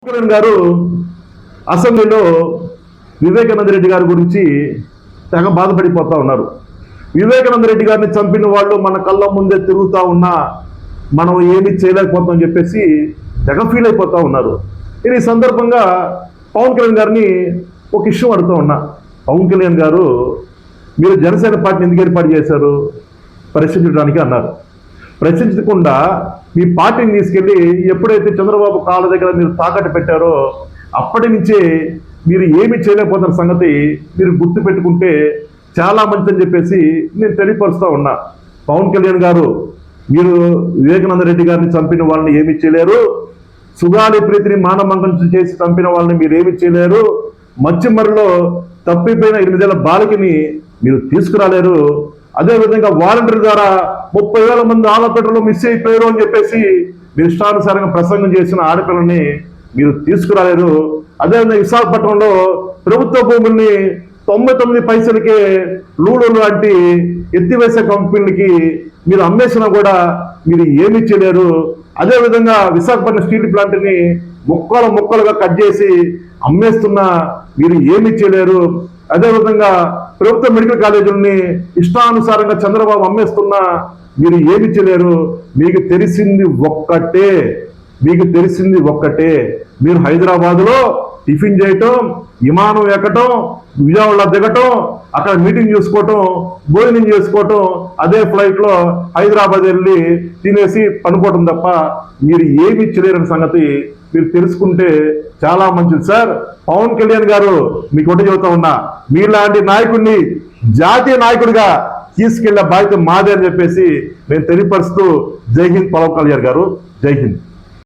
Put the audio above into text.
కిరణ్ గారు అసెంబ్లీలో వివేకానంద రెడ్డి గారి గురించి తెగ బాధపడిపోతా ఉన్నారు. వివేకానంద రెడ్డి గారిని చంపిన వాళ్ళు మన కళ్ళ ముందే తిరుగుతూ ఉన్నా మనం ఏమీ చేయలేకపోతామని చెప్పేసి తెగ ఫీల్ అయిపోతూ ఉన్నారు. ఈ సందర్భంగా పవన్ కళ్యాణ్ గారిని ఒక ఇష్యూ అడుగుతూ ఉన్నా. పవన్ కళ్యాణ్ గారు, మీరు జనసేన పార్టీని ఎందుకు ఏర్పాటు చేశారు? ప్రశ్నించడానికి అన్నారు. ప్రశ్నించకుండా మీ పార్టీని తీసుకెళ్ళి ఎప్పుడైతే చంద్రబాబు కాళ్ళ దగ్గర మీరు తాకట్టు పెట్టారో అప్పటి నుంచే మీరు ఏమి చేయలేకపోతున్న సంగతి మీరు గుర్తు పెట్టుకుంటే చాలా మంచిదని చెప్పేసి నేను తెలియపరుస్తూ ఉన్నా. పవన్ కళ్యాణ్ గారు, మీరు వివేకానంద రెడ్డి గారిని చంపిన వాళ్ళని ఏమీ చేయలేరు. సుగాలి ప్రీతిని మానభంగం చేసి చంపిన వాళ్ళని మీరు ఏమీ చేయలేరు. మచ్చిమర్రిలో తప్పిపోయిన 8 ఏళ్ల బాలికని మీరు తీసుకురాలేరు. అదేవిధంగా వాలంటీర్ ద్వారా 30,000 మంది ఆలపేటలో మిస్ అయిపోయారు అని చెప్పేసి మీరు ఇష్టానుసారంగా ప్రసంగం చేసిన ఆడపిల్లని మీరు తీసుకురాలేరు. అదేవిధంగా విశాఖపట్నంలో ప్రభుత్వ భూముల్ని 99 పైసలకే లూలు లాంటి ఎత్తివేసే కంపెనీలకి మీరు అమ్మేసినా కూడా మీరు ఏమీ చేయలేరు. అదేవిధంగా విశాఖపట్నం స్టీల్ ప్లాంట్ని ముక్కలుగా కట్ చేసి అమ్మేస్తున్నా మీరు ఏమీ చేయలేరు. అదేవిధంగా ప్రభుత్వ మెడికల్ కాలేజీలని ఇష్టానుసారంగా చంద్రబాబు అమ్మేస్తున్నా మీరు ఏమి చేయలేరు. మీకు తెలిసింది ఒక్కటే, మీరు హైదరాబాద్లో టిఫిన్ చేయటం, విమానం ఎక్కటం, విజయవాడలో దిగటం, అక్కడ మీటింగ్ చూసుకోవటం, భోజనం చేసుకోవటం, అదే ఫ్లైట్లో హైదరాబాద్ వెళ్ళి తినేసి పనుకోవటం తప్ప మీరు ఏమి చేయలేరని సంగతి మీరు తెలుసుకుంటే చాలా మంచిది సార్. పవన్ కళ్యాణ్ గారు, మీకు ఒకటి చెబుతా ఉన్నా, మీలాంటి నాయకుడిని జాతీయ నాయకుడిగా తీసుకెళ్లే బాధ్యత మాదే అని చెప్పేసి నేను తెలియపరుస్తూ, జై హింద్ పవన్ కళ్యాణ్ గారు, జై హింద్.